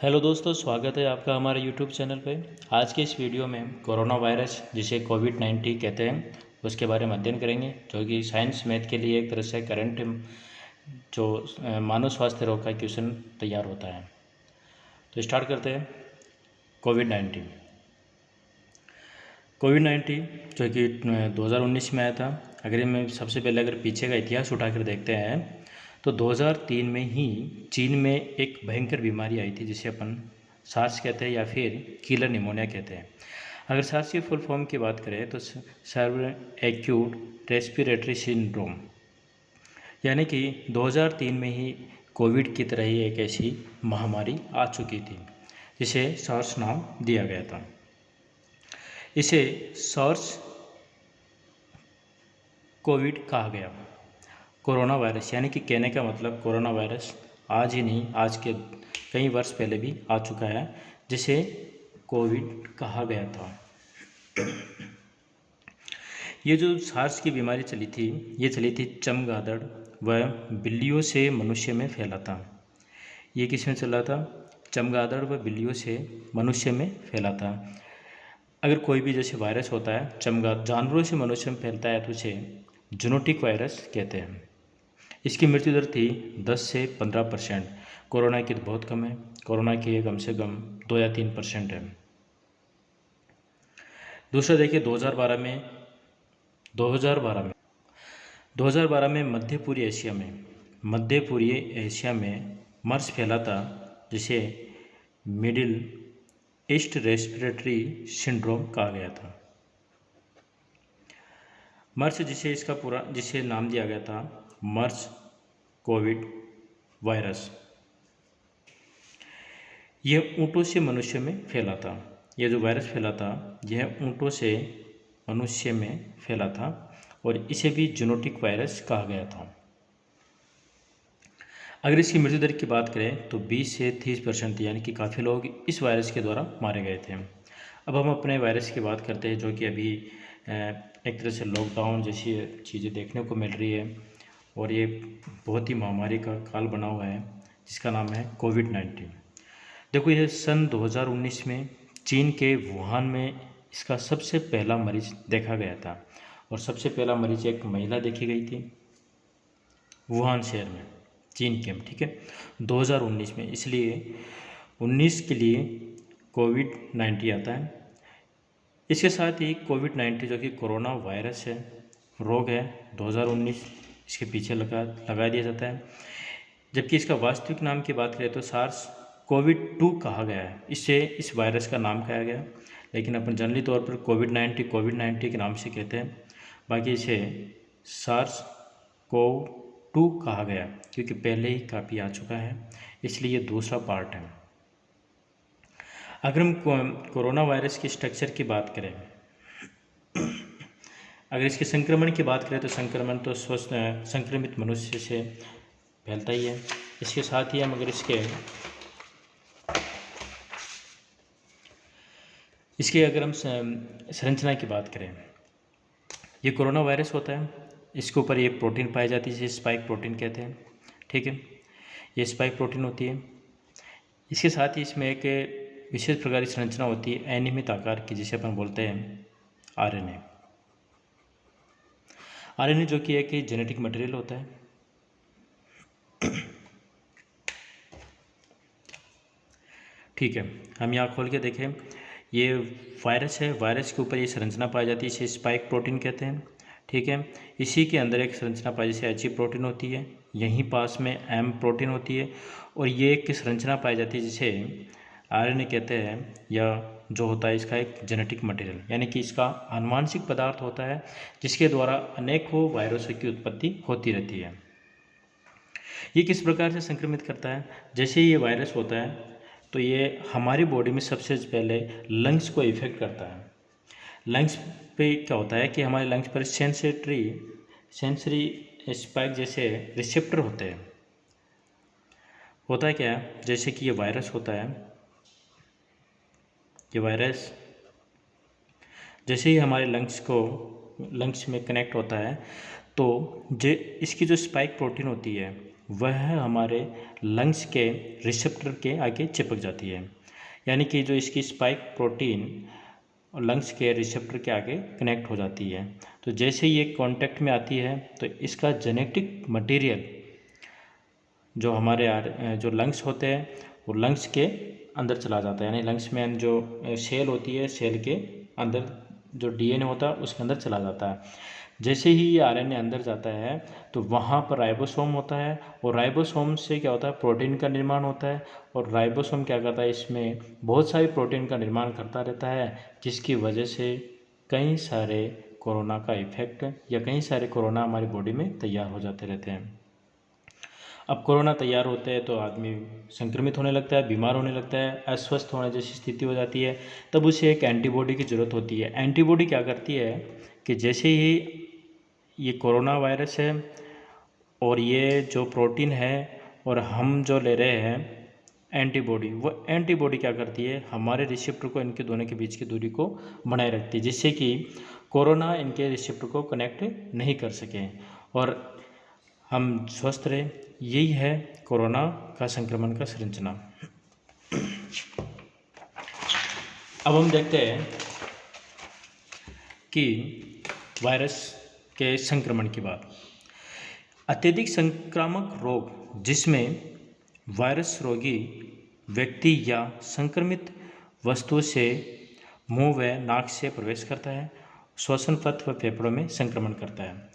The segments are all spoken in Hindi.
हेलो दोस्तों, स्वागत है आपका हमारे यूट्यूब चैनल पे। आज के इस वीडियो में कोरोना वायरस जिसे कोविड-19 कहते हैं उसके बारे में अध्ययन करेंगे, जो कि साइंस मैथ के लिए एक तरह से करंट जो मानव स्वास्थ्य रोग का क्वेश्चन तैयार होता है। तो स्टार्ट करते हैं। कोविड-19 जो कि 2019 में आया था। अगर मैं सबसे पहले पीछे का इतिहास उठाकर देखते हैं तो 2003 में ही चीन में एक भयंकर बीमारी आई थी जिसे अपन सार्स कहते हैं या फिर किलर निमोनिया कहते हैं। अगर सार्स की फुल फॉर्म की बात करें तो सर्व एक्यूट रेस्पिरेटरी सिंड्रोम, यानी कि 2003 में ही कोविड की तरह ही एक ऐसी महामारी आ चुकी थी जिसे सार्स नाम दिया गया था। इसे सार्स कोविड कहा गया। कोरोना वायरस यानी कि कहने का मतलब कोरोना वायरस आज ही नहीं, आज के कई वर्ष पहले भी आ चुका है जिसे कोविड कहा गया था। ये जो सार्स की बीमारी चली थी, ये चली थी चमगादड़ व बिल्लियों से मनुष्य में फैला था। ये किस में चला था? चमगादड़ व बिल्लियों से मनुष्य में फैला था। अगर कोई भी जैसे वायरस होता है जानवरों से मनुष्य में फैलता है तो उसे जूनोटिक वायरस कहते हैं। इसकी मृत्यु दर थी 10 से 15%। कोरोना की तो बहुत कम है, कोरोना की कम से कम 2 या 3% है। दूसरा देखिए 2012 में मध्य पूर्वी एशिया में मर्स फैला था जिसे मिडिल ईस्ट रेस्पिरेटरी सिंड्रोम कहा गया था। मर्स जिसे नाम दिया गया था मर्स कोविड वायरस, यह ऊँटों से मनुष्य में फैला था। यह जो वायरस फैला था यह ऊँटों से मनुष्य में फैला था और इसे भी जूनोटिक वायरस कहा गया था। अगर इसकी मृत्यु दर की बात करें तो 20 से 30% थी, यानी कि काफ़ी लोग इस वायरस के द्वारा मारे गए थे। अब हम अपने वायरस की बात करते हैं जो कि अभी एक तरह से लॉकडाउन जैसी चीज़ें देखने को मिल रही है और ये बहुत ही महामारी का काल बना हुआ है जिसका नाम है कोविड-19। देखो, यह सन 2019 में चीन के वुहान में इसका सबसे पहला मरीज देखा गया था और सबसे पहला मरीज एक महिला देखी गई थी वुहान शहर में, चीन के, ठीक है, 2019 में। इसलिए 19 के लिए कोविड-19 आता है। इसके साथ ही कोविड-19 जो कि कोरोना वायरस है, रोग है, 2019 इसके पीछे लगा दिया जाता है। जबकि इसका वास्तविक नाम की बात करें तो सार्स कोविड-2 कहा गया है, इससे इस वायरस का नाम कहा गया, लेकिन अपन जनरली तौर पर कोविड-19 के नाम से कहते हैं। बाकी इसे सार्स कोव-2 कहा गया क्योंकि पहले ही काफ़ी आ चुका है, इसलिए ये दूसरा पार्ट है। अगर हम कोरोना वायरस के स्ट्रक्चर की बात करें, अगर इसके संक्रमण की बात करें तो संक्रमण तो स्वस्थ संक्रमित मनुष्य से फैलता ही है। इसके साथ ही हम अगर इसके अगर हम संरचना की बात करें, ये कोरोना वायरस होता है, इसके ऊपर ये प्रोटीन पाई जाती है जिसे स्पाइक प्रोटीन कहते हैं, ठीक है, ये स्पाइक प्रोटीन होती है। इसके साथ ही इसमें एक विशेष प्रकार की संरचना होती है अनियमित आकार की जिसे अपन बोलते हैं आरएनए। आरएनए जो कि एक जेनेटिक मटेरियल होता है। ठीक है, हम यहाँ खोल के देखें, ये वायरस है, वायरस के ऊपर ये संरचना पाई जाती है, इसे स्पाइक प्रोटीन कहते हैं, ठीक है। इसी के अंदर एक संरचना पाई जैसे एच प्रोटीन होती है, यहीं पास में एम प्रोटीन होती है और ये एक संरचना पाई जाती है जिसे आरएनए कहते हैं, या जो होता है इसका एक जेनेटिक मटेरियल, यानी कि इसका आनुवांशिक पदार्थ होता है जिसके द्वारा अनेकों वायरसों की उत्पत्ति होती रहती है। ये किस प्रकार से संक्रमित करता है? जैसे ये वायरस होता है तो ये हमारी बॉडी में सबसे पहले लंग्स को इफेक्ट करता है। लंग्स पे क्या होता है कि हमारे लंग्स पर सेंसरी स्पाइक जैसे रिसेप्टर होते हैं। होता है क्या, जैसे कि ये वायरस होता है, ये वायरस जैसे ही हमारे लंग्स में कनेक्ट होता है तो इसकी जो स्पाइक प्रोटीन होती है वह हमारे लंग्स के रिसेप्टर के आगे चिपक जाती है, यानी कि जो इसकी स्पाइक प्रोटीन लंग्स के रिसेप्टर के आगे कनेक्ट हो जाती है। तो जैसे ही ये कांटेक्ट में आती है तो इसका जेनेटिक मटेरियल जो हमारे जो लंग्स होते हैं वो लंग्स के अंदर चला जाता है, यानी लंग्स में जो सेल होती है, सेल के अंदर जो डीएनए होता है उसके अंदर चला जाता है। जैसे ही ये आरएनए अंदर जाता है तो वहाँ पर राइबोसोम होता है, और राइबोसोम से क्या होता है, प्रोटीन का निर्माण होता है। और राइबोसोम क्या करता है, इसमें बहुत सारी प्रोटीन का निर्माण करता रहता है, जिसकी वजह से कई सारे कोरोना का इफेक्ट या कई सारे कोरोना हमारी बॉडी में तैयार हो जाते रहते हैं। अब कोरोना तैयार होते हैं तो आदमी संक्रमित होने लगता है, बीमार होने लगता है, अस्वस्थ होने जैसी स्थिति हो जाती है। तब उसे एक एंटीबॉडी की ज़रूरत होती है। एंटीबॉडी क्या करती है कि जैसे ही ये कोरोना वायरस है और ये जो प्रोटीन है और हम जो ले रहे हैं एंटीबॉडी, वो एंटीबॉडी क्या करती है, हमारे रिसेप्टर को, इनके दोनों के बीच की दूरी को बनाए रखती है, जिससे कि कोरोना इनके रिसेप्टर को कनेक्ट नहीं कर सके और हम स्वस्थ रहे। यही है कोरोना का संक्रमण का संरचना। अब हम देखते हैं कि वायरस के संक्रमण की बात। अत्यधिक संक्रामक रोग जिसमें वायरस रोगी व्यक्ति या संक्रमित वस्तु से मुंह व नाक से प्रवेश करता है, श्वसन पथ व फेफड़ों में संक्रमण करता है।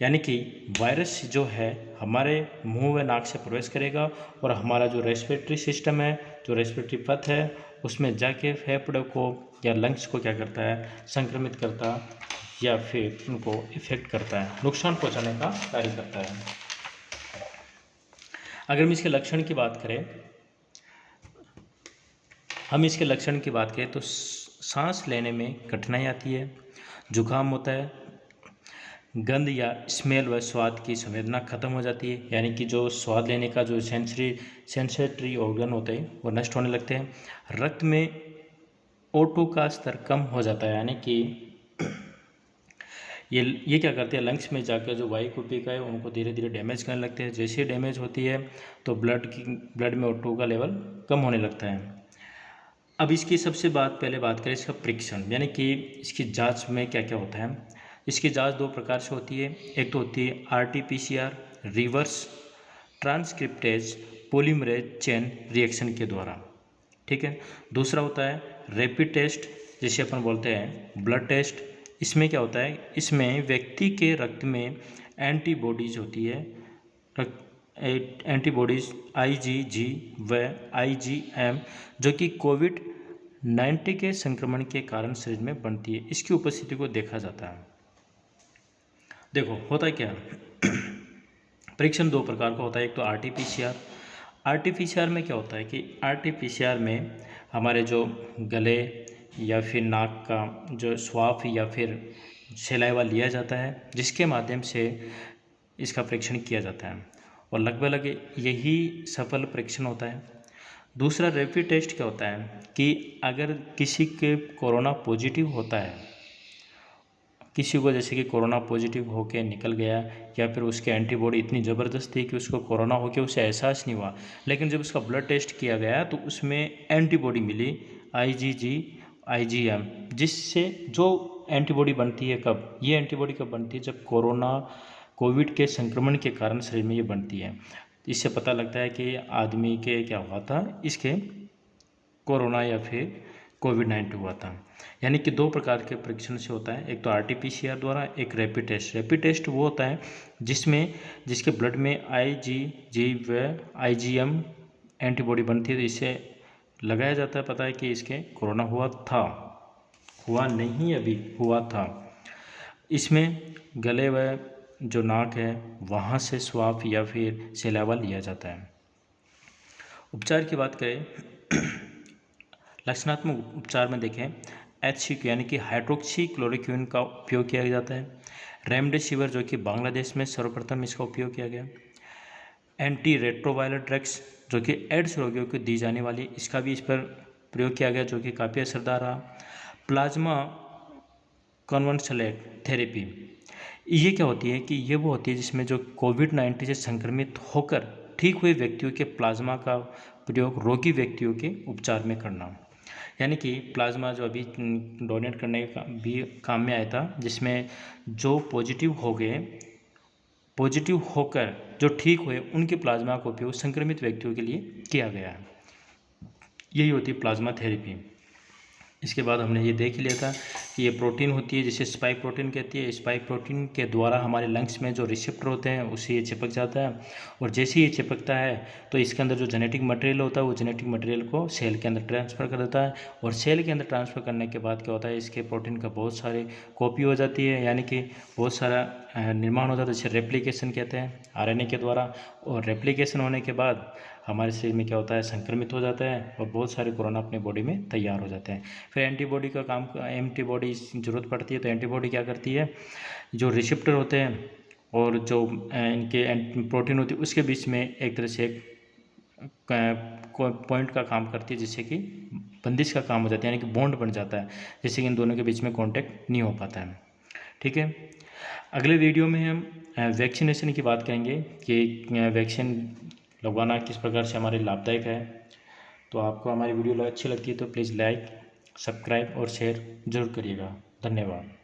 यानी कि वायरस जो है हमारे मुंह व नाक से प्रवेश करेगा और हमारा जो रेस्पिरेटरी सिस्टम है, जो रेस्पिरेटरी पथ है, उसमें जाके फेफड़ों को या लंग्स को क्या करता है, संक्रमित करता या फिर उनको इफेक्ट करता है, नुकसान पहुंचाने का कार्य करता है। अगर हम इसके लक्षण की बात करें, तो सांस लेने में कठिनाई आती है, जुकाम होता है, गंध या स्मेल व स्वाद की संवेदना खत्म हो जाती है, यानी कि जो स्वाद लेने का जो सेंसरी ऑर्गन होते हैं वो नष्ट होने लगते हैं। रक्त में O2 का स्तर कम हो जाता है, यानी कि ये क्या करते हैं, लंग्स में जाकर जो वायु कुपिका है उनको धीरे धीरे डैमेज करने लगते हैं। जैसे ही डैमेज होती है तो ब्लड में O2 का लेवल कम होने लगता है। अब इसकी पहले बात करें इसका परीक्षण, यानी कि इसकी जांच में क्या क्या होता है। इसकी जांच दो प्रकार से होती है। एक तो होती है RT-PCR, reverse transcriptase polymerase chain reaction के द्वारा, ठीक है। दूसरा होता है रैपिड टेस्ट, जिसे अपन बोलते हैं ब्लड टेस्ट। इसमें क्या होता है, इसमें व्यक्ति के रक्त में एंटीबॉडीज होती है, एंटीबॉडीज IgG व IgM, जो कि कोविड-19 के संक्रमण के कारण शरीर में बनती है, इसकी उपस्थिति को देखा जाता है। देखो होता क्या परीक्षण दो प्रकार का होता है। एक तो RT-PCR में क्या होता है कि RT-PCR में हमारे जो गले या फिर नाक का जो स्वाब या फिर सलाइवा लिया जाता है, जिसके माध्यम से इसका परीक्षण किया जाता है और लगभग यही सफल परीक्षण होता है। दूसरा रैपिड टेस्ट क्या होता है कि अगर किसी के कोरोना पॉजिटिव होता है, किसी को जैसे कि कोरोना पॉजिटिव होके निकल गया या फिर उसके एंटीबॉडी इतनी ज़बरदस्त थी कि उसको कोरोना होके उसे एहसास नहीं हुआ, लेकिन जब उसका ब्लड टेस्ट किया गया तो उसमें एंटीबॉडी मिली IgG IgM, जिससे जो एंटीबॉडी बनती है कब, ये एंटीबॉडी कब बनती है, जब कोविड के संक्रमण के कारण शरीर में ये बनती है। इससे पता लगता है कि आदमी के क्या हुआ था, इसके कोरोना या फिर कोविड-19 हुआ था। यानी कि दो प्रकार के परीक्षण से होता है, एक तो RT-PCR द्वारा, एक रैपिड टेस्ट। रैपिड टेस्ट वो होता है जिसके ब्लड में IgG व IgM एंटीबॉडी बनती है, तो इससे लगाया जाता है पता है कि इसके कोरोना हुआ नहीं, अभी हुआ था। इसमें गले व जो नाक है वहाँ से स्वाब या फिर सलाइवा लिया जाता है। उपचार की बात करें, लक्षणात्मक उपचार में देखें HCQ यानी कि हाइड्रोक्सी क्लोरोक्विन का उपयोग किया जाता है। रेमडेसिविर जो कि बांग्लादेश में सर्वप्रथम इसका उपयोग किया गया। एंटी रेट्रोवायरल ड्रग्स जो कि एड्स रोगियों को दी जाने वाली, इसका भी इस पर प्रयोग किया गया जो कि काफ़ी असरदार रहा। प्लाज्मा कन्वल्सेंट थेरेपी, ये क्या होती है कि ये वो होती है जिसमें जो कोविड-19 से संक्रमित होकर ठीक हुए व्यक्तियों के प्लाज्मा का प्रयोग रोगी व्यक्तियों के उपचार में करना। यानी कि प्लाज्मा जो अभी डोनेट करने का भी काम में आया था, जिसमें जो पॉजिटिव होकर जो ठीक हुए उनके प्लाज्मा का उपयोग संक्रमित व्यक्तियों के लिए किया गया है। यही होती है प्लाज्मा थेरेपी। इसके बाद हमने ये देख लिया था कि ये प्रोटीन होती है जिसे स्पाइक प्रोटीन कहती है। स्पाइक प्रोटीन के द्वारा हमारे लंग्स में जो रिसेप्टर होते हैं उसे ये चिपक जाता है, और जैसे ही ये चिपकता है तो इसके अंदर जो जेनेटिक मटेरियल होता है वो जेनेटिक मटेरियल को सेल के अंदर ट्रांसफ़र कर देता है, और सेल के अंदर ट्रांसफ़र करने के बाद क्या होता है, इसके प्रोटीन का बहुत सारे कॉपी हो जाती है, यानी कि बहुत सारा निर्माण हो जाता है, जिसे रेप्लिकेशन कहते हैं आरएनए के द्वारा। और रेप्लिकेशन होने के बाद हमारे शरीर में क्या होता है, संक्रमित हो जाता है और बहुत सारे कोरोना अपने बॉडी में तैयार हो जाते हैं। फिर एंटीबॉडी का काम, एंटीबॉडी ज़रूरत पड़ती है, तो एंटीबॉडी क्या करती है, जो रिसेप्टर होते हैं और जो इनके प्रोटीन होती है उसके बीच में एक तरह से एक पॉइंट का काम करती है, जिससे कि बंदिश का काम हो जाता है, यानी कि बॉन्ड बन जाता है, जिससे कि इन दोनों के बीच में कॉन्टैक्ट नहीं हो पाता है। ठीक है, अगले वीडियो में हम वैक्सीनेशन की बात करेंगे कि वैक्सीन लगवाना किस प्रकार से हमारे लाभदायक है। तो आपको हमारी वीडियो अच्छी लगती है तो प्लीज़ लाइक, सब्सक्राइब और शेयर ज़रूर करिएगा। धन्यवाद।